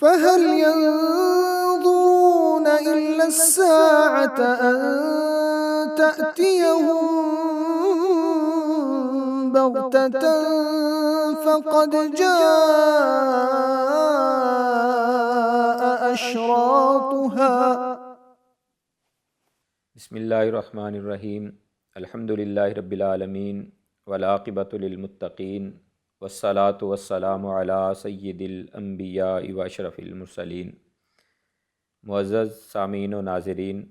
فهل ينظرون إلا الساعة أن تأتيهم بغتة فقد جاء أشراطها. بسم اللہ الرحمن الرحیم. الحمد للہ رب العالمین والعاقبۃ للمتقین والصلاۃ والسلام علی سید الانبیاء واشرف المرسلین. معزز سامعین و ناظرین،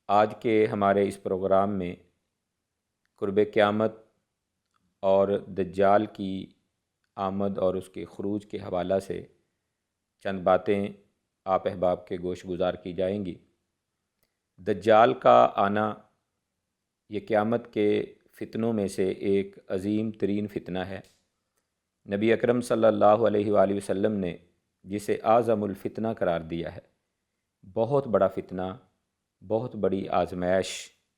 آج کے ہمارے اس پروگرام میں قرب قیامت اور دجال کی آمد اور اس کے خروج کے حوالہ سے چند باتیں آپ احباب کے گوش گزار کی جائیں گی. دجال کا آنا یہ قیامت کے فتنوں میں سے ایک عظیم ترین فتنہ ہے. نبی اکرم صلی اللہ علیہ وآلہ وسلم نے جسے اعظم الفتنہ قرار دیا ہے. بہت بڑا فتنہ، بہت بڑی آزمائش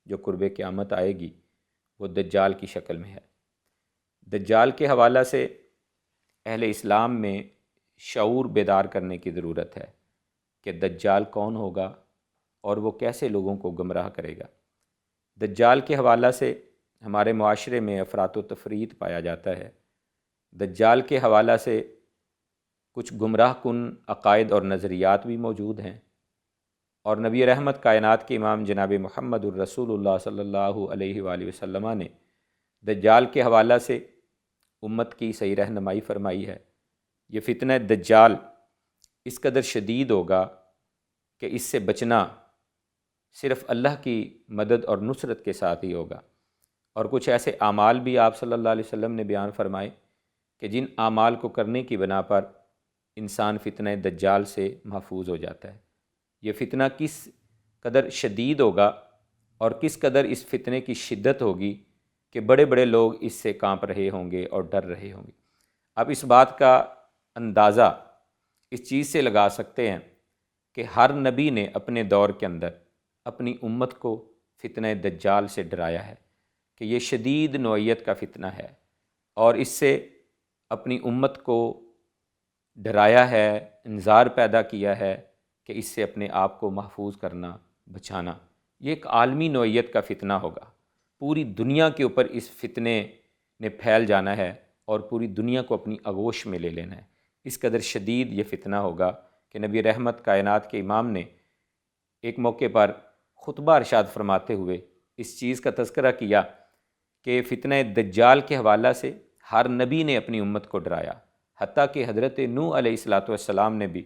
جو قرب قیامت آئے گی وہ دجال کی شکل میں ہے. دجال کے حوالہ سے اہل اسلام میں شعور بیدار کرنے کی ضرورت ہے کہ دجال کون ہوگا اور وہ کیسے لوگوں کو گمراہ کرے گا. دجال کے حوالہ سے ہمارے معاشرے میں افراط و تفریط پایا جاتا ہے. دجال کے حوالہ سے کچھ گمراہ کن عقائد اور نظریات بھی موجود ہیں، اور نبی رحمت کائنات کے امام جناب محمد الرسول اللہ صلی اللہ علیہ وآلہ وسلم نے دجال کے حوالہ سے امت کی صحیح رہنمائی فرمائی ہے. یہ فتنہ دجال اس قدر شدید ہوگا کہ اس سے بچنا صرف اللہ کی مدد اور نصرت کے ساتھ ہی ہوگا. اور کچھ ایسے اعمال بھی آپ صلی اللہ علیہ وسلم نے بیان فرمائے کہ جن اعمال کو کرنے کی بنا پر انسان فتنہ دجال سے محفوظ ہو جاتا ہے. یہ فتنہ کس قدر شدید ہوگا اور کس قدر اس فتنے کی شدت ہوگی کہ بڑے بڑے لوگ اس سے کانپ رہے ہوں گے اور ڈر رہے ہوں گے. اب اس بات کا اندازہ اس چیز سے لگا سکتے ہیں کہ ہر نبی نے اپنے دور کے اندر اپنی امت کو فتنہ دجال سے ڈرایا ہے کہ یہ شدید نوعیت کا فتنہ ہے، اور اس سے اپنی امت کو ڈرایا ہے، انذار پیدا کیا ہے کہ اس سے اپنے آپ کو محفوظ کرنا، بچانا. یہ ایک عالمی نوعیت کا فتنہ ہوگا. پوری دنیا کے اوپر اس فتنے نے پھیل جانا ہے اور پوری دنیا کو اپنی آغوش میں لے لینا ہے. اس قدر شدید یہ فتنہ ہوگا کہ نبی رحمت کائنات کے امام نے ایک موقع پر خطبہ ارشاد فرماتے ہوئے اس چیز کا تذکرہ کیا کہ فتنہ دجال کے حوالہ سے ہر نبی نے اپنی امت کو ڈرایا، حتیٰ کہ حضرت نوح علیہ السلام نے بھی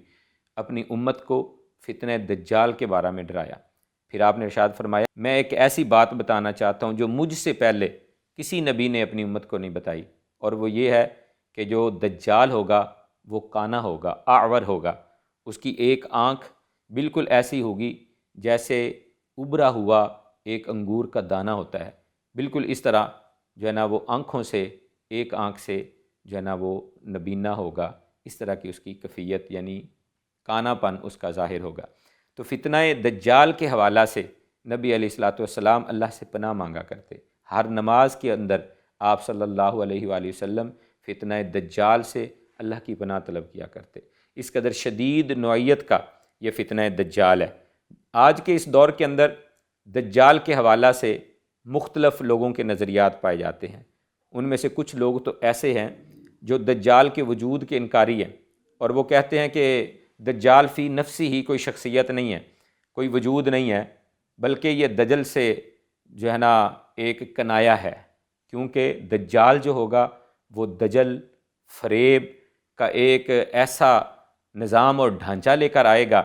اپنی امت کو فتنہ دجال کے بارے میں ڈرایا. پھر آپ نے ارشاد فرمایا، میں ایک ایسی بات بتانا چاہتا ہوں جو مجھ سے پہلے کسی نبی نے اپنی امت کو نہیں بتائی، اور وہ یہ ہے کہ جو دجال ہوگا وہ کانا ہوگا، اعور ہوگا. اس کی ایک آنکھ بالکل ایسی ہوگی جیسے ابھرا ہوا ایک انگور کا دانہ ہوتا ہے. بالکل اس طرح جو ہے نا وہ آنکھوں سے، ایک آنکھ سے جو ہے نا وہ نبینا ہوگا. اس طرح کی اس کی کیفیت یعنی کانا پن اس کا ظاہر ہوگا. تو فتنہ دجال کے حوالہ سے نبی علیہ السلام اللہ سے پناہ مانگا کرتے. ہر نماز کے اندر آپ صلی اللہ علیہ وآلہ وسلم فتنہ دجال سے اللہ کی پناہ طلب کیا کرتے. اس قدر شدید نوعیت کا یہ فتنہ دجال ہے. آج کے اس دور کے اندر دجال کے حوالہ سے مختلف لوگوں کے نظریات پائے جاتے ہیں. ان میں سے کچھ لوگ تو ایسے ہیں جو دجال کے وجود کے انکاری ہیں، اور وہ کہتے ہیں کہ دجال فی نفسی ہی کوئی شخصیت نہیں ہے، کوئی وجود نہیں ہے، بلکہ یہ دجل سے جو ہے نا ایک کنایا ہے، کیونکہ دجال جو ہوگا وہ دجل فریب کا ایک ایسا نظام اور ڈھانچہ لے کر آئے گا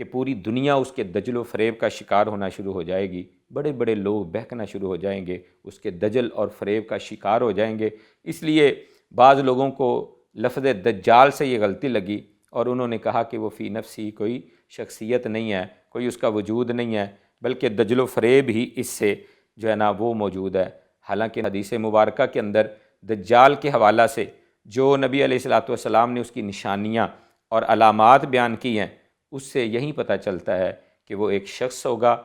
کہ پوری دنیا اس کے دجل و فریب کا شکار ہونا شروع ہو جائے گی. بڑے بڑے لوگ بہکنا شروع ہو جائیں گے، اس کے دجل اور فریب کا شکار ہو جائیں گے. اس لیے بعض لوگوں کو لفظ دجال سے یہ غلطی لگی اور انہوں نے کہا کہ وہ فی نفسی کوئی شخصیت نہیں ہے، کوئی اس کا وجود نہیں ہے، بلکہ دجل و فریب ہی اس سے جو ہے نا وہ موجود ہے. حالانکہ حدیث مبارکہ کے اندر دجال کے حوالہ سے جو نبی علیہ السلام نے اس کی نشانیاں اور علامات بیان کی ہیں، اس سے یہی پتہ چلتا ہے کہ وہ ایک شخص ہوگا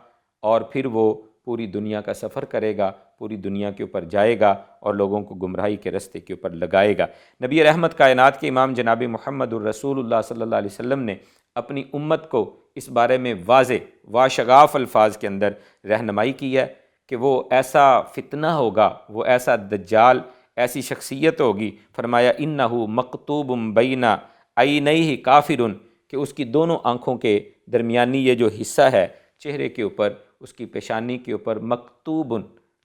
اور پھر وہ پوری دنیا کا سفر کرے گا، پوری دنیا کے اوپر جائے گا اور لوگوں کو گمراہی کے رستے کے اوپر لگائے گا۔ نبی رحمت کائنات کے امام جناب محمد الرسول اللہ صلی اللہ علیہ وسلم نے اپنی امت کو اس بارے میں واضح واشگاف الفاظ کے اندر رہنمائی کی ہے کہ وہ ایسا فتنہ ہوگا، وہ ایسا دجال، ایسی شخصیت ہوگی، فرمایا انہو مکتوب بین عینیہ کافر، کہ اس کی دونوں آنکھوں کے درمیانی یہ جو حصہ ہے چہرے کے اوپر، اس کی پیشانی کے اوپر مکتوب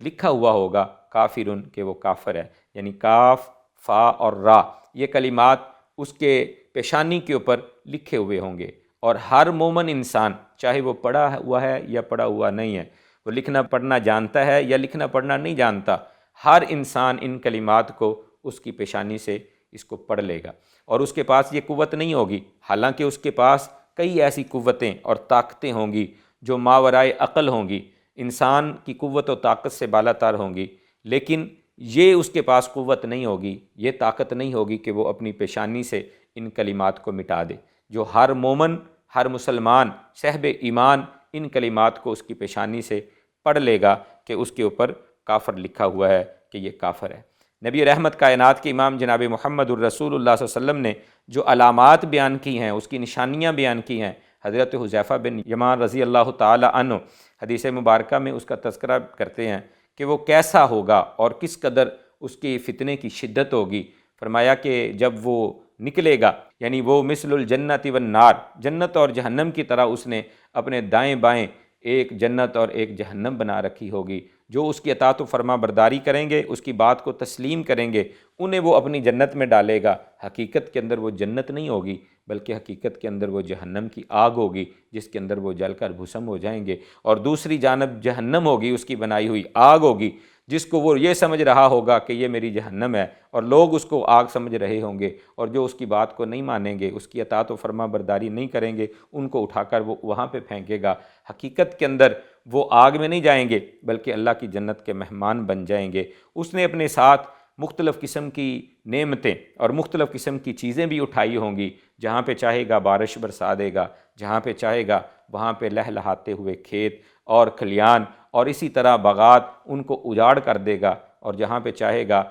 لکھا ہوا ہوگا کافر، کہ وہ کافر ہے، یعنی کاف، فا اور را یہ کلمات اس کے پیشانی کے اوپر لکھے ہوئے ہوں گے، اور ہر مومن انسان چاہے وہ پڑھا ہوا ہے یا پڑھا ہوا نہیں ہے، وہ لکھنا پڑھنا جانتا ہے یا لکھنا پڑھنا نہیں جانتا، ہر انسان ان کلمات کو اس کی پیشانی سے اس کو پڑھ لے گا، اور اس کے پاس یہ قوت نہیں ہوگی، حالانکہ اس کے پاس کئی ایسی قوتیں اور طاقتیں ہوں گی جو ماورائے عقل ہوں گی، انسان کی قوت و طاقت سے بالا تر ہوں گی، لیکن یہ اس کے پاس قوت نہیں ہوگی، یہ طاقت نہیں ہوگی کہ وہ اپنی پیشانی سے ان کلمات کو مٹا دے۔ جو ہر مومن، ہر مسلمان صاحب ایمان ان کلمات کو اس کی پیشانی سے پڑھ لے گا کہ اس کے اوپر کافر لکھا ہوا ہے کہ یہ کافر ہے۔ نبی رحمت کائنات کے امام جناب محمد الرسول اللہ صلی اللہ علیہ وسلم نے جو علامات بیان کی ہیں، اس کی نشانیاں بیان کی ہیں، حضرت حذیفہ بن یمان رضی اللہ تعالی عنہ حدیث مبارکہ میں اس کا تذکرہ کرتے ہیں کہ وہ کیسا ہوگا اور کس قدر اس کی فتنے کی شدت ہوگی۔ فرمایا کہ جب وہ نکلے گا، یعنی وہ مثل الجنت والنار، جنت اور جہنم کی طرح اس نے اپنے دائیں بائیں ایک جنت اور ایک جہنم بنا رکھی ہوگی۔ جو اس کی اطاعت و فرما برداری کریں گے، اس کی بات کو تسلیم کریں گے، انہیں وہ اپنی جنت میں ڈالے گا۔ حقیقت کے اندر وہ جنت نہیں ہوگی، بلکہ حقیقت کے اندر وہ جہنم کی آگ ہوگی جس کے اندر وہ جل کر بھسم ہو جائیں گے، اور دوسری جانب جہنم ہوگی، اس کی بنائی ہوئی آگ ہوگی جس کو وہ یہ سمجھ رہا ہوگا کہ یہ میری جہنم ہے، اور لوگ اس کو آگ سمجھ رہے ہوں گے، اور جو اس کی بات کو نہیں مانیں گے، اس کی اطاعت و فرما برداری نہیں کریں گے، ان کو اٹھا کر وہ وہاں پہ پھینکے گا۔ حقیقت کے اندر وہ آگ میں نہیں جائیں گے، بلکہ اللہ کی جنت کے مہمان بن جائیں گے۔ اس نے اپنے ساتھ مختلف قسم کی نعمتیں اور مختلف قسم کی چیزیں بھی اٹھائی ہوں گی، جہاں پہ چاہے گا بارش برسا دے گا، جہاں پہ چاہے گا وہاں پہ لہلہاتے ہوئے کھیت اور کھلیان اور اسی طرح باغات ان کو اجاڑ کر دے گا، اور جہاں پہ چاہے گا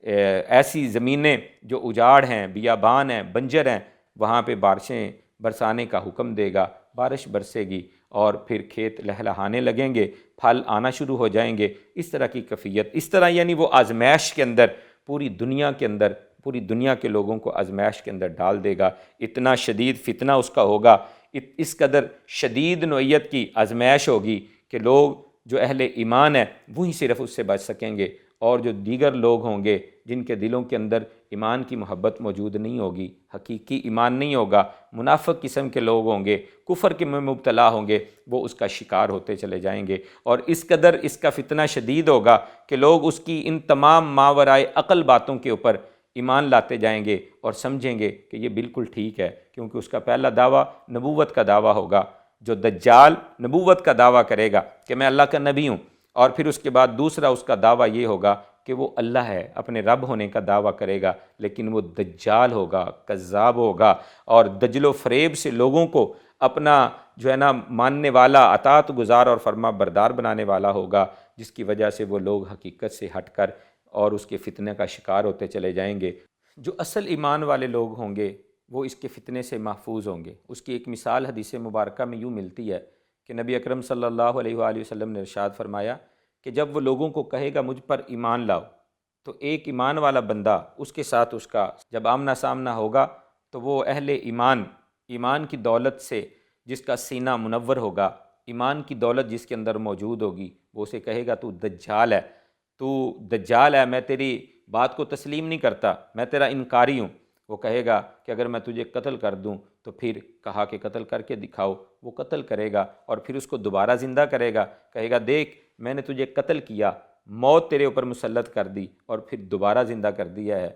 ایسی زمینیں جو اجاڑ ہیں، بیابان ہیں، بنجر ہیں، وہاں پہ بارشیں برسانے کا حکم دے گا، بارش برسے گی اور پھر کھیت لہلہانے لگیں گے، پھل آنا شروع ہو جائیں گے۔ اس طرح کی کیفیت، اس طرح یعنی وہ آزمائش کے اندر پوری دنیا کے اندر، پوری دنیا کے لوگوں کو آزمائش کے اندر ڈال دے گا۔ اتنا شدید فتنہ اس کا ہوگا، اس قدر شدید نوعیت کی آزمائش ہوگی کہ لوگ جو اہل ایمان ہیں وہی صرف اس سے بچ سکیں گے، اور جو دیگر لوگ ہوں گے جن کے دلوں کے اندر ایمان کی محبت موجود نہیں ہوگی، حقیقی ایمان نہیں ہوگا، منافق قسم کے لوگ ہوں گے، کفر کے میں مبتلا ہوں گے، وہ اس کا شکار ہوتے چلے جائیں گے، اور اس قدر اس کا فتنہ شدید ہوگا کہ لوگ اس کی ان تمام ماورائے عقل باتوں کے اوپر ایمان لاتے جائیں گے اور سمجھیں گے کہ یہ بالکل ٹھیک ہے، کیونکہ اس کا پہلا دعویٰ نبوت کا دعویٰ ہوگا۔ جو دجال نبوت کا دعویٰ کرے گا کہ میں اللہ کا نبی ہوں، اور پھر اس کے بعد دوسرا اس کا دعویٰ یہ ہوگا کہ وہ اللہ ہے، اپنے رب ہونے کا دعویٰ کرے گا، لیکن وہ دجال ہوگا، کذاب ہوگا، اور دجل و فریب سے لوگوں کو اپنا جو ہے نا ماننے والا، اطاعت گزار اور فرما بردار بنانے والا ہوگا، جس کی وجہ سے وہ لوگ حقیقت سے ہٹ کر اور اس کے فتنے کا شکار ہوتے چلے جائیں گے۔ جو اصل ایمان والے لوگ ہوں گے وہ اس کے فتنے سے محفوظ ہوں گے۔ اس کی ایک مثال حدیث مبارکہ میں یوں ملتی ہے کہ نبی اکرم صلی اللہ علیہ وآلہ وسلم نے ارشاد فرمایا کہ جب وہ لوگوں کو کہے گا مجھ پر ایمان لاؤ، تو ایک ایمان والا بندہ اس کے ساتھ اس کا جب آمنا سامنا ہوگا تو وہ اہل ایمان کی دولت سے جس کا سینہ منور ہوگا، ایمان کی دولت جس کے اندر موجود ہوگی، وہ اسے کہے گا تو دجال ہے، تو دجال ہے، میں تیری بات کو تسلیم نہیں کرتا، میں تیرا انکاری ہوں۔ وہ کہے گا کہ اگر میں تجھے قتل کر دوں، تو پھر کہا کہ قتل کر کے دکھاؤ، وہ قتل کرے گا اور پھر اس کو دوبارہ زندہ کرے گا، کہے گا دیکھ میں نے تجھے قتل کیا، موت تیرے اوپر مسلط کر دی اور پھر دوبارہ زندہ کر دیا ہے۔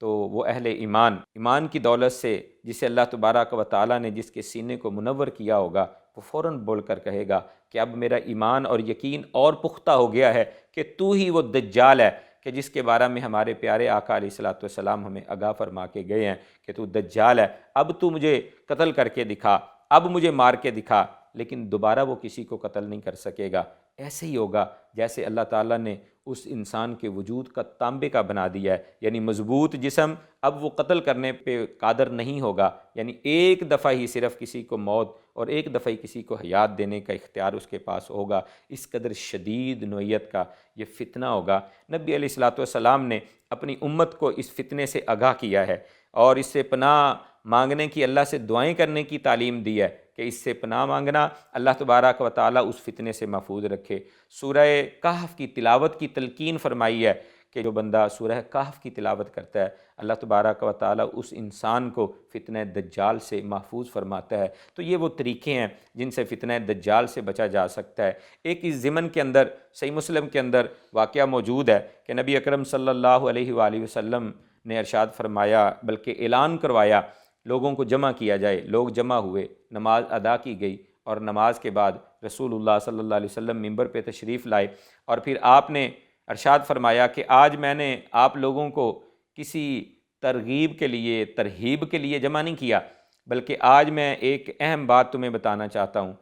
تو وہ اہل ایمان کی دولت سے جسے اللہ تبارک و تعالیٰ نے جس کے سینے کو منور کیا ہوگا، وہ فوراً بول کر کہے گا کہ اب میرا ایمان اور یقین اور پختہ ہو گیا ہے کہ تو ہی وہ دجال ہے کہ جس کے بارے میں ہمارے پیارے آقا علیہ الصلوۃ والسلام ہمیں آگاہ فرما کے گئے ہیں کہ تو دجال ہے، اب تو مجھے قتل کر کے دکھا، اب مجھے مار کے دکھا، لیکن دوبارہ وہ کسی کو قتل نہیں کر سکے گا۔ ایسے ہی ہوگا جیسے اللہ تعالیٰ نے اس انسان کے وجود کا تانبے کا بنا دیا ہے، یعنی مضبوط جسم، اب وہ قتل کرنے پہ قادر نہیں ہوگا، یعنی ایک دفعہ ہی صرف کسی کو موت اور ایک دفعہ ہی کسی کو حیات دینے کا اختیار اس کے پاس ہوگا۔ اس قدر شدید نوعیت کا یہ فتنہ ہوگا۔ نبی علیہ الصلوۃ والسلام نے اپنی امت کو اس فتنے سے آگاہ کیا ہے اور اس سے پناہ مانگنے کی، اللہ سے دعائیں کرنے کی تعلیم دی ہے کہ اس سے پناہ مانگنا، اللہ تبارک و تعالیٰ اس فتنے سے محفوظ رکھے۔ سورہ کہف کی تلاوت کی تلقین فرمائی ہے کہ جو بندہ سورہ کہف کی تلاوت کرتا ہے، اللہ تبارک و تعالیٰ اس انسان کو فتنہ دجال سے محفوظ فرماتا ہے۔ تو یہ وہ طریقے ہیں جن سے فتنہ دجال سے بچا جا سکتا ہے۔ ایک اس ضمن کے اندر صحیح مسلم کے اندر واقعہ موجود ہے کہ نبی اکرم صلی اللہ علیہ وآلہ وسلم نے ارشاد فرمایا، بلکہ اعلان کروایا، لوگوں کو جمع کیا جائے۔ لوگ جمع ہوئے، نماز ادا کی گئی، اور نماز کے بعد رسول اللہ صلی اللہ علیہ وسلم ممبر پہ تشریف لائے، اور پھر آپ نے ارشاد فرمایا کہ آج میں نے آپ لوگوں کو کسی ترغیب کے لیے، ترہیب کے لیے جمع نہیں کیا، بلکہ آج میں ایک اہم بات تمہیں بتانا چاہتا ہوں۔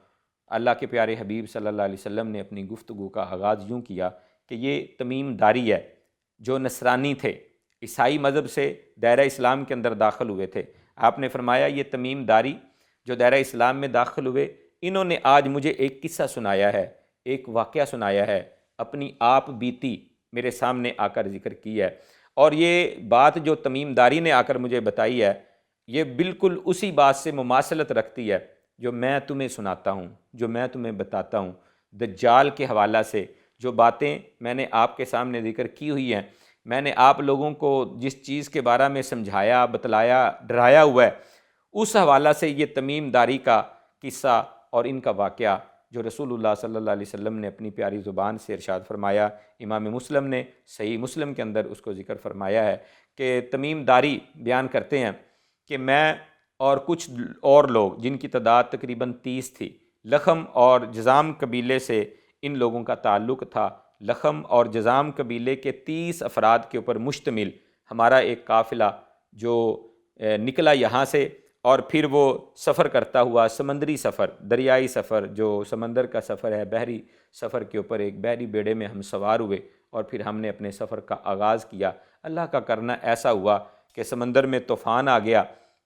اللہ کے پیارے حبیب صلی اللہ علیہ وسلم نے اپنی گفتگو کا آغاز یوں کیا کہ یہ تمیم داری ہے جو نصرانی تھے، عیسائی مذہب سے دائرہ اسلام کے اندر داخل ہوئے تھے۔ آپ نے فرمایا یہ تمیم داری جو دائرہ اسلام میں داخل ہوئے، انہوں نے آج مجھے ایک قصہ سنایا ہے، ایک واقعہ سنایا ہے، اپنی آپ بیتی میرے سامنے آ کر ذکر کی ہے، اور یہ بات جو تمیم داری نے آ کر مجھے بتائی ہے، یہ بالکل اسی بات سے مماثلت رکھتی ہے جو میں تمہیں سناتا ہوں، جو میں تمہیں بتاتا ہوں۔ دجال کے حوالہ سے جو باتیں میں نے آپ کے سامنے ذکر کی ہوئی ہیں، میں نے آپ لوگوں کو جس چیز کے بارے میں سمجھایا، بتلایا، ڈرایا ہوا ہے، اس حوالہ سے یہ تمیم داری کا قصہ اور ان کا واقعہ جو رسول اللہ صلی اللہ علیہ وسلم نے اپنی پیاری زبان سے ارشاد فرمایا، امام مسلم نے صحیح مسلم کے اندر اس کو ذکر فرمایا ہے کہ تمیم داری بیان کرتے ہیں کہ میں اور کچھ اور لوگ جن کی تعداد تقریباً 30 تھی، لخم اور جذام قبیلے سے ان لوگوں کا تعلق تھا۔ لخم اور جذام قبیلے کے 30 افراد کے اوپر مشتمل ہمارا ایک قافلہ جو نکلا یہاں سے، اور پھر وہ سفر کرتا ہوا، سمندری سفر، دریائی سفر، جو سمندر کا سفر ہے، بحری سفر کے اوپر ایک بحری بیڑے میں ہم سوار ہوئے، اور پھر ہم نے اپنے سفر کا آغاز کیا۔ اللہ کا کرنا ایسا ہوا کہ سمندر میں طوفان آ گیا،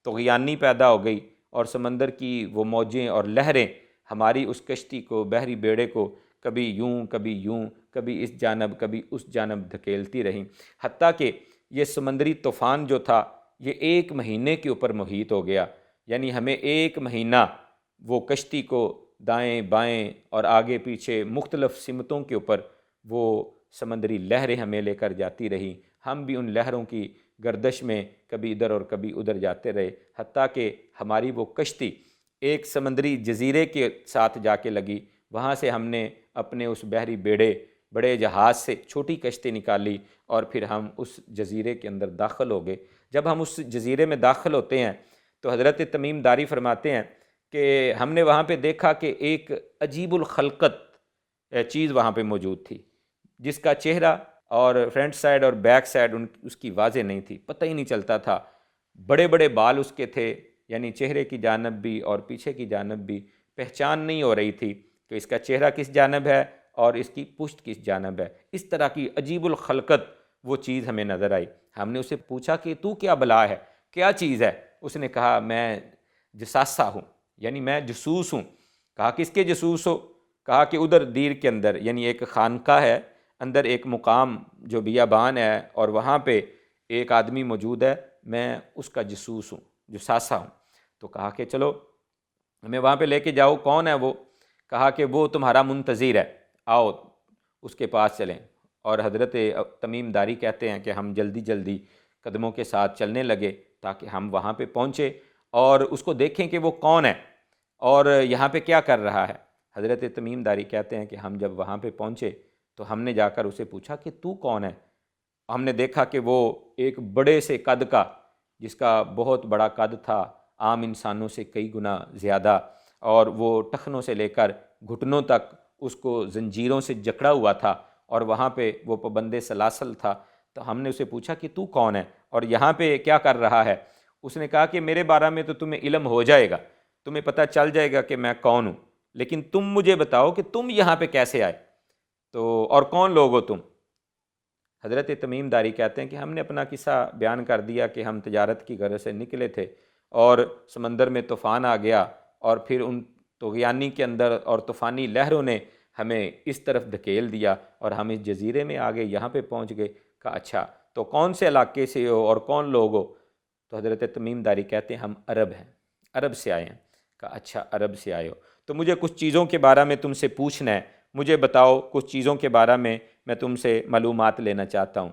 طغیانی پیدا ہو گئی، اور سمندر کی وہ موجیں اور لہریں ہماری اس کشتی کو، بحری بیڑے کو کبھی یوں کبھی یوں، کبھی اس جانب کبھی اس جانب دھکیلتی رہیں، حتیٰ کہ یہ سمندری طوفان جو تھا یہ 1 مہینے کے اوپر محیط ہو گیا، یعنی ہمیں 1 مہینہ وہ کشتی کو دائیں بائیں اور آگے پیچھے مختلف سمتوں کے اوپر وہ سمندری لہریں ہمیں لے کر جاتی رہیں، ہم بھی ان لہروں کی گردش میں کبھی ادھر اور کبھی ادھر جاتے رہے، حتیٰ کہ ہماری وہ کشتی ایک سمندری جزیرے کے ساتھ جا کے لگی۔ وہاں سے ہم نے اپنے اس بحری بیڑے، بڑے جہاز سے چھوٹی کشتی نکالی، اور پھر ہم اس جزیرے کے اندر داخل ہو گئے۔ جب ہم اس جزیرے میں داخل ہوتے ہیں تو حضرت تمیم داری فرماتے ہیں کہ ہم نے وہاں پہ دیکھا کہ ایک عجیب الخلقت چیز وہاں پہ موجود تھی، جس کا چہرہ اور فرنٹ سائڈ اور بیک سائڈ اس کی واضح نہیں تھی، پتہ ہی نہیں چلتا تھا۔ بڑے بڑے بال اس کے تھے، یعنی چہرے کی جانب بھی اور پیچھے کی جانب بھی پہچان نہیں ہو رہی تھی کہ اس کا چہرہ کس جانب ہے اور اس کی پشت کس جانب ہے۔ اس طرح کی عجیب الخلقت وہ چیز ہمیں نظر آئی۔ ہم نے اسے پوچھا کہ تو کیا بلا ہے، کیا چیز ہے؟ اس نے کہا میں جساسہ ہوں، یعنی میں جسوس ہوں۔ کہا کس کے جسوس ہو؟ کہا کہ ادھر دیر کے اندر، یعنی ایک خانقاہ ہے، اندر ایک مقام جو بیابان ہے، اور وہاں پہ ایک آدمی موجود ہے، میں اس کا جسوس ہوں، جساسہ ہوں۔ تو کہا کہ چلو ہمیں وہاں پہ لے کے جاؤ، کون ہے وہ؟ کہا کہ وہ تمہارا منتظر ہے، آؤ اس کے پاس چلیں۔ اور حضرت تمیم داری کہتے ہیں کہ ہم جلدی جلدی قدموں کے ساتھ چلنے لگے تاکہ ہم وہاں پہ پہنچے اور اس کو دیکھیں کہ وہ کون ہے اور یہاں پہ کیا کر رہا ہے۔ حضرت تمیم داری کہتے ہیں کہ ہم جب وہاں پہ پہنچے تو ہم نے جا کر اسے پوچھا کہ تو کون ہے؟ ہم نے دیکھا کہ وہ ایک بڑے سے قد کا، جس کا بہت بڑا قد تھا، عام انسانوں سے کئی گنا زیادہ، اور وہ ٹخنوں سے لے کر گھٹنوں تک اس کو زنجیروں سے جکڑا ہوا تھا، اور وہاں پہ وہ پابند سلاسل تھا۔ تو ہم نے اسے پوچھا کہ تو کون ہے اور یہاں پہ کیا کر رہا ہے؟ اس نے کہا کہ میرے بارے میں تو تمہیں علم ہو جائے گا، تمہیں پتہ چل جائے گا کہ میں کون ہوں، لیکن تم مجھے بتاؤ کہ تم یہاں پہ کیسے آئے، تو اور کون لوگ ہو تم؟ حضرت تمیم داری کہتے ہیں کہ ہم نے اپنا قصہ بیان کر دیا کہ ہم تجارت کی غرض سے نکلے تھے اور سمندر میں طوفان آ گیا، اور پھر ان طغیانی کے اندر اور طوفانی لہروں نے ہمیں اس طرف دھکیل دیا اور ہم اس جزیرے میں آگے یہاں پہ پہنچ گئے۔ کہا اچھا تو کون سے علاقے سے ہو اور کون لوگ ہو؟ تو حضرت تمیم داری کہتے ہیں ہم عرب ہیں، عرب سے آئے ہیں۔ کہا اچھا عرب سے آئے ہو تو مجھے کچھ چیزوں کے بارے میں تم سے پوچھنا ہے، مجھے بتاؤ کچھ چیزوں کے بارے میں تم سے معلومات لینا چاہتا ہوں۔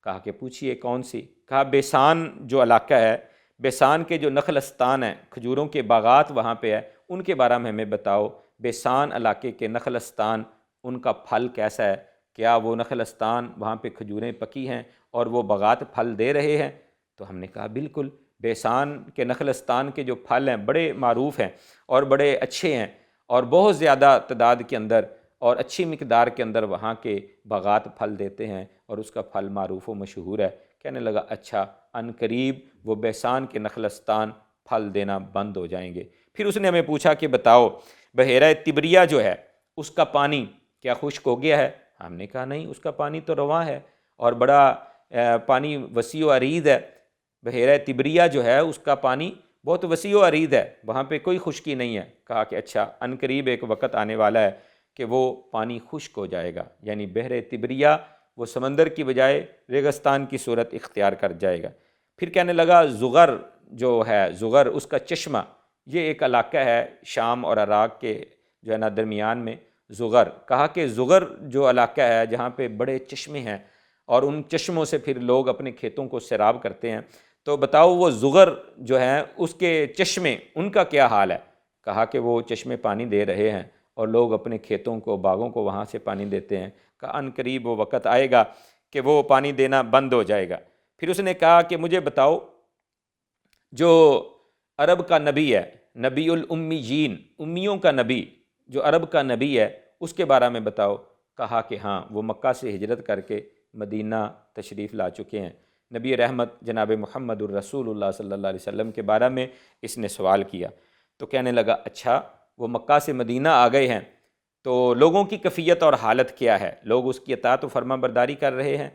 کہا کہ پوچھئے کون سی؟ کہا بیسان جو علاقہ ہے، بیسان کے جو نخلستان ہیں، کھجوروں کے باغات وہاں پہ ہے، ان کے بارے میں ہمیں بتاؤ۔ بیسان علاقے کے نخلستان، ان کا پھل کیسا ہے؟ کیا وہ نخلستان وہاں پہ کھجوریں پکی ہیں اور وہ باغات پھل دے رہے ہیں؟ تو ہم نے کہا بالکل، بیسان کے نخلستان کے جو پھل ہیں بڑے معروف ہیں اور بڑے اچھے ہیں، اور بہت زیادہ تعداد کے اندر اور اچھی مقدار کے اندر وہاں کے باغات پھل دیتے ہیں اور اس کا پھل معروف و مشہور ہے۔ کہنے لگا اچھا، ان قریب وہ بیسان کے نخلستان پھل دینا بند ہو جائیں گے۔ پھر اس نے ہمیں پوچھا کہ بتاؤ بحیرہ طبریہ جو ہے اس کا پانی کیا خشک ہو گیا ہے؟ ہم نے کہا نہیں، اس کا پانی تو رواں ہے اور بڑا پانی وسیع و عریض ہے۔ بحیرہ طبریہ جو ہے اس کا پانی بہت وسیع و عریض ہے، وہاں پہ کوئی خشکی نہیں ہے۔ کہا کہ اچھا، ان قریب ایک وقت آنے والا ہے کہ وہ پانی خشک ہو جائے گا، یعنی بحر طبریہ وہ سمندر کی بجائے ریگستان کی صورت اختیار کر جائے گا۔ پھر کہنے لگا زغر جو ہے، زغر اس کا چشمہ، یہ ایک علاقہ ہے شام اور عراق کے جو ہے نا درمیان میں، زغر۔ کہا کہ زغر جو علاقہ ہے جہاں پہ بڑے چشمے ہیں اور ان چشموں سے پھر لوگ اپنے کھیتوں کو سیراب کرتے ہیں، تو بتاؤ وہ زغر جو ہے اس کے چشمے ان کا کیا حال ہے؟ کہا کہ وہ چشمے پانی دے رہے ہیں اور لوگ اپنے کھیتوں کو، باغوں کو وہاں سے پانی دیتے ہیں۔ کہا ان قریب وہ وقت آئے گا کہ وہ پانی دینا بند ہو جائے گا۔ پھر اس نے کہا کہ مجھے بتاؤ جو عرب کا نبی ہے، نبی الامیین، امیوں کا نبی، جو عرب کا نبی ہے اس کے بارے میں بتاؤ۔ کہا کہ ہاں، وہ مکہ سے ہجرت کر کے مدینہ تشریف لا چکے ہیں۔ نبی رحمت جناب محمد الرسول اللہ صلی اللہ علیہ وسلم کے بارے میں اس نے سوال کیا۔ تو کہنے لگا اچھا، وہ مکہ سے مدینہ آ گئے ہیں تو لوگوں کی کیفیت اور حالت کیا ہے؟ لوگ اس کی اطاعت و فرما برداری کر رہے ہیں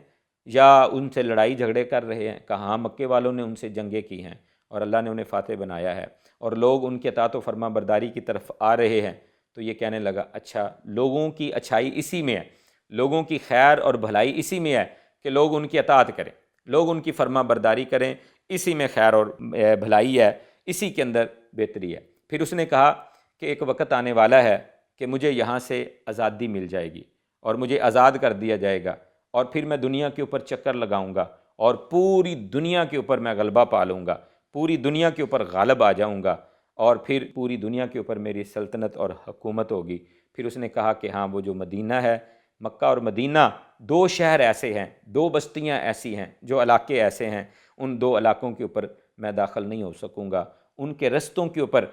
یا ان سے لڑائی جھگڑے کر رہے ہیں؟ کہا ہاں، مکے والوں نے ان سے جنگیں کی ہیں اور اللہ نے انہیں فاتح بنایا ہے اور لوگ ان کی اطاعت و فرما برداری کی طرف آ رہے ہیں۔ تو یہ کہنے لگا اچھا، لوگوں کی اچھائی اسی میں ہے، لوگوں کی خیر اور بھلائی اسی میں ہے کہ لوگ ان کی اطاعت کریں، لوگ ان کی فرما برداری کریں، اسی میں خیر اور بھلائی ہے، اسی کے اندر بہتری ہے۔ پھر اس نے کہا کہ ایک وقت آنے والا ہے کہ مجھے یہاں سے آزادی مل جائے گی اور مجھے آزاد کر دیا جائے گا، اور پھر میں دنیا کے اوپر چکر لگاؤں گا اور پوری دنیا کے اوپر میں غلبہ پا لوں گا، پوری دنیا کے اوپر غالب آ جاؤں گا، اور پھر پوری دنیا کے اوپر میری سلطنت اور حکومت ہوگی۔ پھر اس نے کہا کہ ہاں، وہ جو مدینہ ہے، مکہ اور مدینہ، دو شہر ایسے ہیں، دو بستیاں ایسی ہیں، جو علاقے ایسے ہیں، ان دو علاقوں کے اوپر میں داخل نہیں ہو سکوں گا۔ ان کے رستوں کے اوپر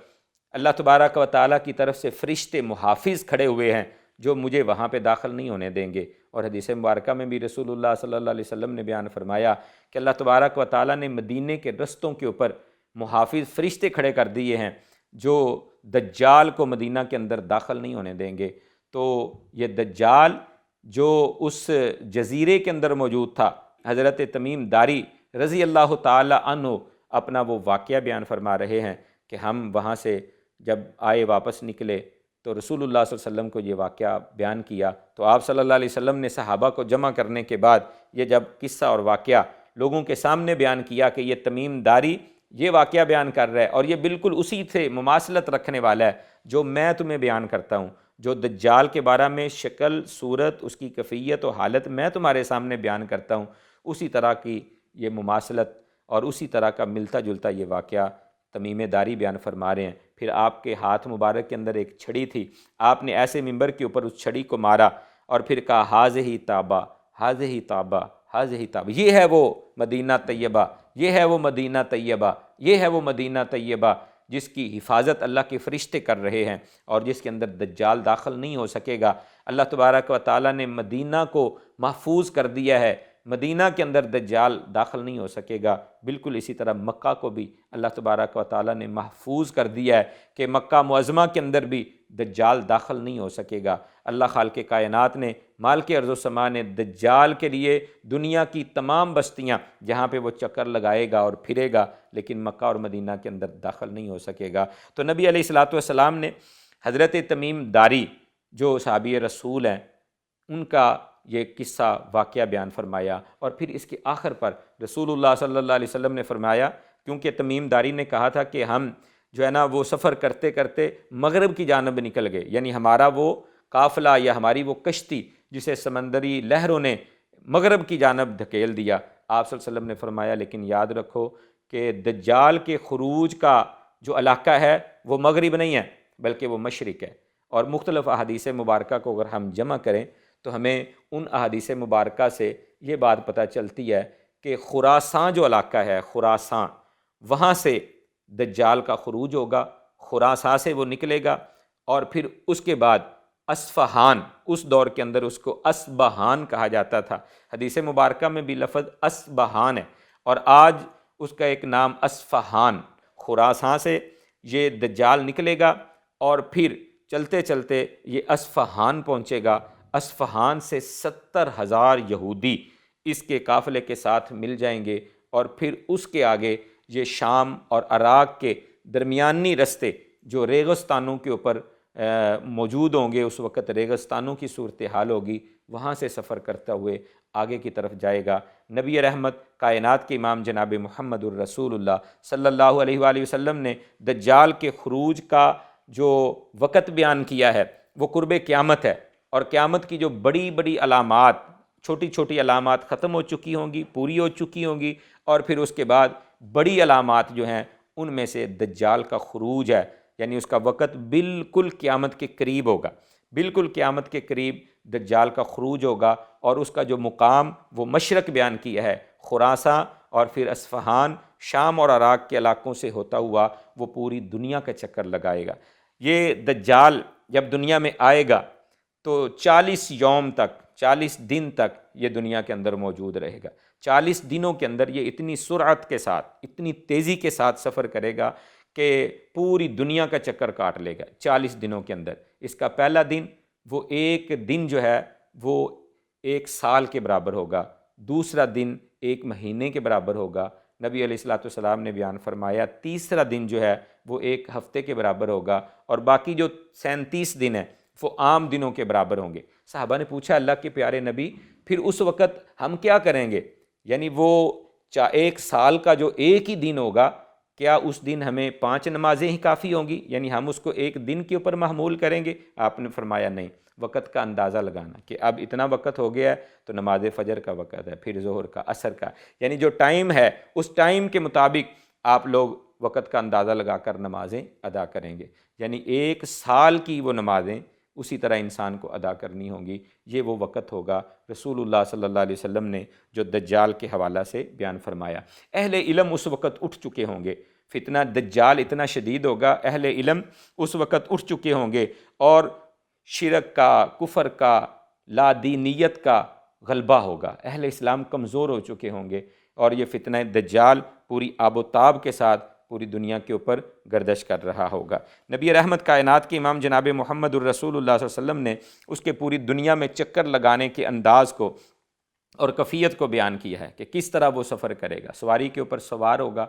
اللہ تبارک و تعالیٰ کی طرف سے فرشتے محافظ کھڑے ہوئے ہیں جو مجھے وہاں پہ داخل نہیں ہونے دیں گے۔ اور حدیث مبارکہ میں بھی رسول اللہ صلی اللہ علیہ وسلم نے بیان فرمایا کہ اللہ تبارک و تعالیٰ نے مدینے کے رستوں کے اوپر محافظ فرشتے کھڑے کر دیے ہیں جو دجال کو مدینہ کے اندر داخل نہیں ہونے دیں گے۔ تو یہ دجال جو اس جزیرے کے اندر موجود تھا، حضرت تمیم داری رضی اللہ تعالی عنہ اپنا وہ واقعہ بیان فرما رہے ہیں کہ ہم وہاں سے جب آئے، واپس نکلے، تو رسول اللہ صلی اللہ علیہ وسلم کو یہ واقعہ بیان کیا، تو آپ صلی اللہ علیہ وسلم نے صحابہ کو جمع کرنے کے بعد یہ جب قصہ اور واقعہ لوگوں کے سامنے بیان کیا کہ یہ تمیم داری یہ واقعہ بیان کر رہا ہے اور یہ بالکل اسی سے مماثلت رکھنے والا ہے جو میں تمہیں بیان کرتا ہوں، جو دجال کے بارے میں شکل، صورت، اس کی کیفیت و حالت میں تمہارے سامنے بیان کرتا ہوں، اسی طرح کی یہ مماثلت اور اسی طرح کا ملتا جلتا یہ واقعہ تمیم داری بیان فرما رہے ہیں۔ پھر آپ کے ہاتھ مبارک کے اندر ایک چھڑی تھی، آپ نے ایسے منبر کے اوپر اس چھڑی کو مارا اور پھر کہا ہاذہ تابہ، ہاذہ تابہ، ہاذہ تابہ، یہ ہے وہ مدینہ طیبہ، یہ ہے وہ مدینہ طیبہ، یہ ہے وہ مدینہ طیبہ جس کی حفاظت اللہ کے فرشتے کر رہے ہیں اور جس کے اندر دجال داخل نہیں ہو سکے گا۔ اللہ تبارک و تعالیٰ نے مدینہ کو محفوظ کر دیا ہے مدینہ کے اندر دجال داخل نہیں ہو سکے گا، بالکل اسی طرح مکہ کو بھی اللہ تبارک و تعالیٰ نے محفوظ کر دیا ہے کہ مکہ معظمہ کے اندر بھی دجال داخل نہیں ہو سکے گا۔ اللہ خالق کائنات نے، مالک ارض و سما نے دجال کے لیے دنیا کی تمام بستیاں جہاں پہ وہ چکر لگائے گا اور پھرے گا، لیکن مکہ اور مدینہ کے اندر داخل نہیں ہو سکے گا۔ تو نبی علیہ الصلاۃ والسلام نے حضرت تمیم داری جو صحابی رسول ہیں ان کا یہ قصہ واقعہ بیان فرمایا، اور پھر اس کے آخر پر رسول اللہ صلی اللہ علیہ وسلم نے فرمایا، کیونکہ تمیم داری نے کہا تھا کہ ہم جو ہے نا وہ سفر کرتے کرتے مغرب کی جانب نکل گئے، یعنی ہمارا وہ قافلہ یا ہماری وہ کشتی جسے سمندری لہروں نے مغرب کی جانب دھکیل دیا۔ آپ صلی اللہ علیہ وسلم نے فرمایا لیکن یاد رکھو کہ دجال کے خروج کا جو علاقہ ہے وہ مغرب نہیں ہے بلکہ وہ مشرق ہے۔ اور مختلف احادیث مبارکہ کو اگر ہم جمع کریں تو ہمیں ان احادیث مبارکہ سے یہ بات پتہ چلتی ہے کہ خراسان جو علاقہ ہے، خراسان، وہاں سے دجال کا خروج ہوگا، خراسان سے وہ نکلے گا، اور پھر اس کے بعد اصفہان، اس دور کے اندر اس کو اصبہان کہا جاتا تھا، حدیث مبارکہ میں بھی لفظ اصبہان ہے، اور آج اس کا ایک نام اصفہان، خراسان سے یہ دجال نکلے گا اور پھر چلتے چلتے یہ اصفہان پہنچے گا۔ اصفہان سے 70,000 یہودی اس کے قافلے کے ساتھ مل جائیں گے، اور پھر اس کے آگے یہ شام اور عراق کے درمیانی رستے جو ریگستانوں کے اوپر موجود ہوں گے، اس وقت ریگستانوں کی صورتحال ہوگی، وہاں سے سفر کرتا ہوئے آگے کی طرف جائے گا۔ نبی رحمت کائنات کے امام جناب محمد الرسول اللہ صلی اللہ علیہ وآلہ وسلم نے دجال کے خروج کا جو وقت بیان کیا ہے وہ قرب قیامت ہے، اور قیامت کی جو بڑی بڑی علامات، چھوٹی چھوٹی علامات ختم ہو چکی ہوں گی، پوری ہو چکی ہوں گی، اور پھر اس کے بعد بڑی علامات جو ہیں ان میں سے دجال کا خروج ہے، یعنی اس کا وقت بالکل قیامت کے قریب ہوگا، بالکل قیامت کے قریب دجال کا خروج ہوگا، اور اس کا جو مقام وہ مشرق بیان کیا ہے، خراسان، اور پھر اصفہان، شام اور عراق کے علاقوں سے ہوتا ہوا وہ پوری دنیا کا چکر لگائے گا۔ یہ دجال جب دنیا میں آئے گا تو 40 یوم تک، 40 دن تک یہ دنیا کے اندر موجود رہے گا۔ 40 دنوں کے اندر یہ اتنی سرعت کے ساتھ، اتنی تیزی کے ساتھ سفر کرے گا کہ پوری دنیا کا چکر کاٹ لے گا 40 دنوں کے اندر۔ اس کا پہلا دن، وہ ایک دن جو ہے وہ 1 سال کے برابر ہوگا، دوسرا دن 1 مہینے کے برابر ہوگا، نبی علیہ الصلوۃ والسلام نے بیان فرمایا تیسرا دن جو ہے وہ 1 ہفتے کے برابر ہوگا، اور باقی جو 37 دن ہیں وہ عام دنوں کے برابر ہوں گے۔ صحابہ نے پوچھا اللہ کے پیارے نبی پھر اس وقت ہم کیا کریں گے؟ یعنی وہ 1 سال کا جو ایک ہی دن ہوگا، کیا اس دن ہمیں 5 نمازیں ہی کافی ہوں گی؟ یعنی ہم اس کو ایک دن کے اوپر محمول کریں گے؟ آپ نے فرمایا نہیں، وقت کا اندازہ لگانا کہ اب اتنا وقت ہو گیا ہے تو نماز فجر کا وقت ہے، پھر ظہر کا، عصر کا، یعنی جو ٹائم ہے اس ٹائم کے مطابق آپ لوگ وقت کا اندازہ لگا کر نمازیں ادا کریں گے، یعنی 1 سال کی وہ نمازیں اسی طرح انسان کو ادا کرنی ہوں گی۔ یہ وہ وقت ہوگا رسول اللہ صلی اللہ علیہ وسلم نے جو دجال کے حوالہ سے بیان فرمایا۔ اہل علم اس وقت اٹھ چکے ہوں گے، فتنہ دجال اتنا شدید ہوگا، اہل علم اس وقت اٹھ چکے ہوں گے، اور شرک کا، کفر کا، لا دینیت کا غلبہ ہوگا، اہل اسلام کمزور ہو چکے ہوں گے، اور یہ فتنہ دجال پوری آب و تاب کے ساتھ پوری دنیا کے اوپر گردش کر رہا ہوگا۔ نبی رحمت کائنات کے امام جناب محمد الرسول اللہ صلی اللہ علیہ وسلم نے اس کے پوری دنیا میں چکر لگانے کے انداز کو اور کیفیت کو بیان کیا ہے کہ کس طرح وہ سفر کرے گا، سواری کے اوپر سوار ہوگا،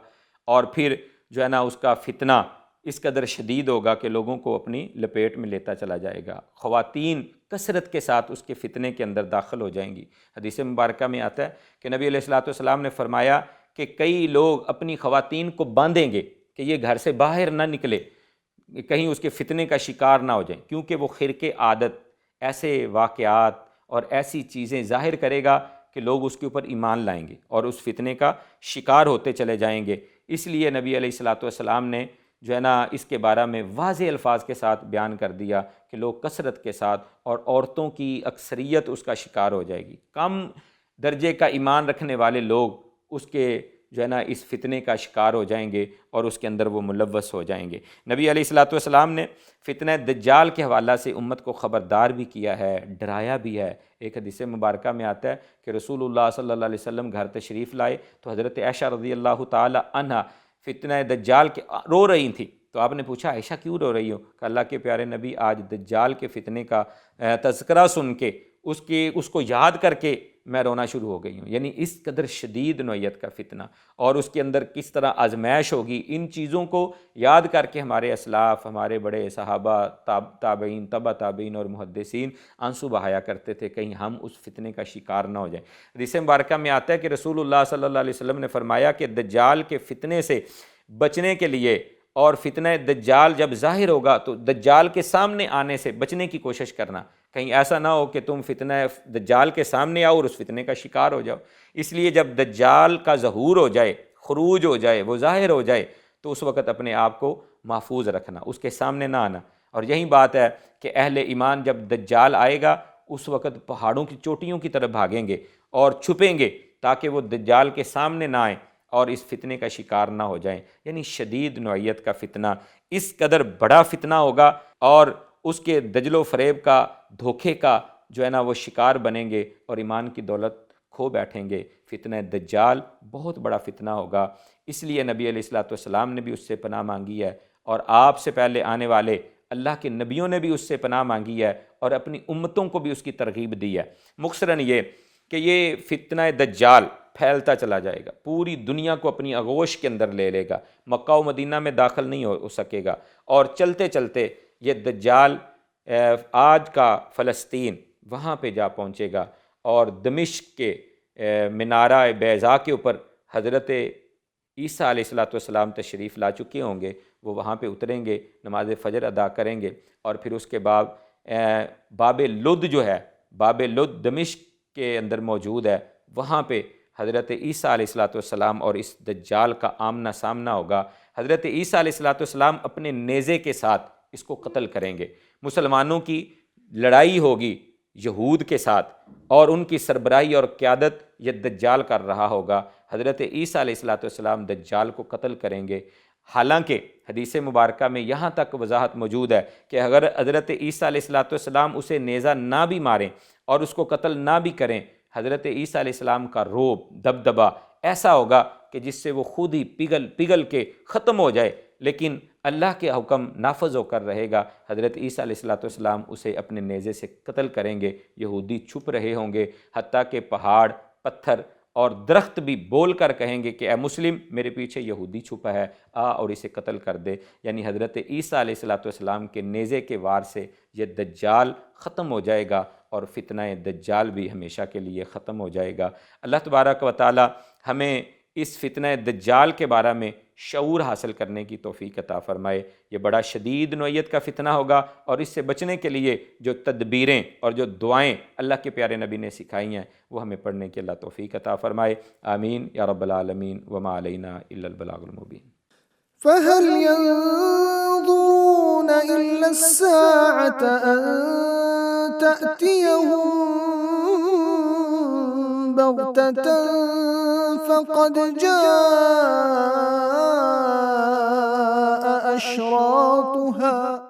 اور پھر جو ہے نا اس کا فتنہ اس قدر شدید ہوگا کہ لوگوں کو اپنی لپیٹ میں لیتا چلا جائے گا، خواتین کثرت کے ساتھ اس کے فتنے کے اندر داخل ہو جائیں گی۔ حدیث مبارکہ میں آتا ہے کہ نبی علیہ الصلوۃ والسلام نے فرمایا کہ کئی لوگ اپنی خواتین کو باندھیں گے کہ یہ گھر سے باہر نہ نکلے، کہیں اس کے فتنے کا شکار نہ ہو جائیں، کیونکہ وہ خرقِ عادت ایسے واقعات اور ایسی چیزیں ظاہر کرے گا کہ لوگ اس کے اوپر ایمان لائیں گے اور اس فتنے کا شکار ہوتے چلے جائیں گے۔ اس لیے نبی علیہ الصلوۃ والسلام نے جو ہے نا اس کے بارے میں واضح الفاظ کے ساتھ بیان کر دیا کہ لوگ کثرت کے ساتھ، اور عورتوں کی اکثریت اس کا شکار ہو جائے گی، کم درجے کا ایمان رکھنے والے لوگ اس کے جو ہے نا اس فتنے کا شکار ہو جائیں گے اور اس کے اندر وہ ملوث ہو جائیں گے۔ نبی علیہ الصلوۃ والسلام نے فتنہ دجال کے حوالہ سے امت کو خبردار بھی کیا ہے، ڈرایا بھی ہے۔ ایک حدیث مبارکہ میں آتا ہے کہ رسول اللہ صلی اللہ علیہ وسلم گھر تشریف لائے تو حضرت عائشہ رضی اللہ تعالی عنہ فتنہ دجال کے رو رہی تھیں، تو آپ نے پوچھا عائشہ کیوں رو رہی ہو؟ کہ اللہ کے پیارے نبی آج دجال کے فتنے کا تذکرہ سن کے اس کو یاد کر کے میں رونا شروع ہو گئی ہوں۔ یعنی اس قدر شدید نوعیت کا فتنہ اور اس کے اندر کس طرح آزمائش ہوگی، ان چیزوں کو یاد کر کے ہمارے اسلاف، ہمارے بڑے صحابہ، تابعین، تبع تابعین اور محدثین آنسو بہایا کرتے تھے کہیں ہم اس فتنے کا شکار نہ ہو جائیں۔ حدیث مبارکہ میں آتا ہے کہ رسول اللہ صلی اللہ علیہ وسلم نے فرمایا کہ دجال کے فتنے سے بچنے کے لیے اور فتنہ دجال جب ظاہر ہوگا تو دجال کے سامنے آنے سے بچنے کی کوشش کرنا، کہیں ایسا نہ ہو کہ تم فتنہ دجال کے سامنے آؤ اور اس فتنے کا شکار ہو جاؤ۔ اس لیے جب دجال کا ظہور ہو جائے، خروج ہو جائے، وہ ظاہر ہو جائے تو اس وقت اپنے آپ کو محفوظ رکھنا، اس کے سامنے نہ آنا۔ اور یہی بات ہے کہ اہل ایمان جب دجال آئے گا اس وقت پہاڑوں کی چوٹیوں کی طرف بھاگیں گے اور چھپیں گے تاکہ وہ دجال کے سامنے نہ آئیں اور اس فتنے کا شکار نہ ہو جائیں۔ یعنی شدید نوعیت کا فتنہ، اس قدر بڑا فتنہ ہوگا اور اس کے دجل و فریب کا، دھوکے کا جو ہے نا وہ شکار بنیں گے اور ایمان کی دولت کھو بیٹھیں گے۔ فتنہ دجال بہت بڑا فتنہ ہوگا، اس لیے نبی علیہ الصلوۃ والسلام نے بھی اس سے پناہ مانگی ہے اور آپ سے پہلے آنے والے اللہ کے نبیوں نے بھی اس سے پناہ مانگی ہے اور اپنی امتوں کو بھی اس کی ترغیب دی ہے۔ مختصراً یہ کہ یہ فتنہ دجال پھیلتا چلا جائے گا، پوری دنیا کو اپنی آغوش کے اندر لے لے گا، مکہ و مدینہ میں داخل نہیں ہو سکے گا، اور چلتے چلتے یہ دجال آج کا فلسطین وہاں پہ جا پہنچے گا اور دمشق کے منارہ بیضاء کے اوپر حضرت عیسیٰ علیہ الصلوۃ والسلام تشریف لا چکے ہوں گے، وہ وہاں پہ اتریں گے، نماز فجر ادا کریں گے، اور پھر اس کے بعد باب لد جو ہے، باب لد دمشق کے اندر موجود ہے، وہاں پہ حضرت عیسیٰ علیہ الصلوۃ والسلام اور اس دجال کا آمنا سامنا ہوگا۔ حضرت عیسیٰ علیہ الصلوۃ والسلام اپنے نیزے کے ساتھ اس کو قتل کریں گے۔ مسلمانوں کی لڑائی ہوگی یہود کے ساتھ اور ان کی سربراہی اور قیادت یہ دجال کر رہا ہوگا۔ حضرت عیسیٰ علیہ الصلوۃ والسلام دجال کو قتل کریں گے، حالانکہ حدیث مبارکہ میں یہاں تک وضاحت موجود ہے کہ اگر حضرت عیسیٰ علیہ الصلوۃ والسلام اسے نیزہ نہ بھی ماریں اور اس کو قتل نہ بھی کریں، حضرت عیسیٰ علیہ السلام کا روب، دبدبہ ایسا ہوگا کہ جس سے وہ خود ہی پگھل کے ختم ہو جائے، لیکن اللہ کے حکم نافذ ہو کر رہے گا۔ حضرت عیسیٰ علیہ الصلوۃ والسلام اسے اپنے نیزے سے قتل کریں گے، یہودی چھپ رہے ہوں گے، حتیٰ کہ پہاڑ، پتھر اور درخت بھی بول کر کہیں گے کہ اے مسلم، میرے پیچھے یہودی چھپا ہے، آ اور اسے قتل کر دے۔ یعنی حضرت عیسیٰ علیہ الصلوۃ والسلام کے نیزے کے وار سے یہ دجال ختم ہو جائے گا اور فتنہ دجال بھی ہمیشہ کے لیے ختم ہو جائے گا۔ اللہ تبارک و تعالی ہمیں اس فتنہ دجال کے بارے میں شعور حاصل کرنے کی توفیق عطا فرمائے۔ یہ بڑا شدید نوعیت کا فتنہ ہوگا اور اس سے بچنے کے لیے جو تدبیریں اور جو دعائیں اللہ کے پیارے نبی نے سکھائی ہیں وہ ہمیں پڑھنے کی اللہ توفیق عطا فرمائے۔ آمین یا رب العالمین، وما علینا الا البلاغ المبین۔ فهل ينظرون إلا الساعة أن تأتيهم بغتة فقد جاء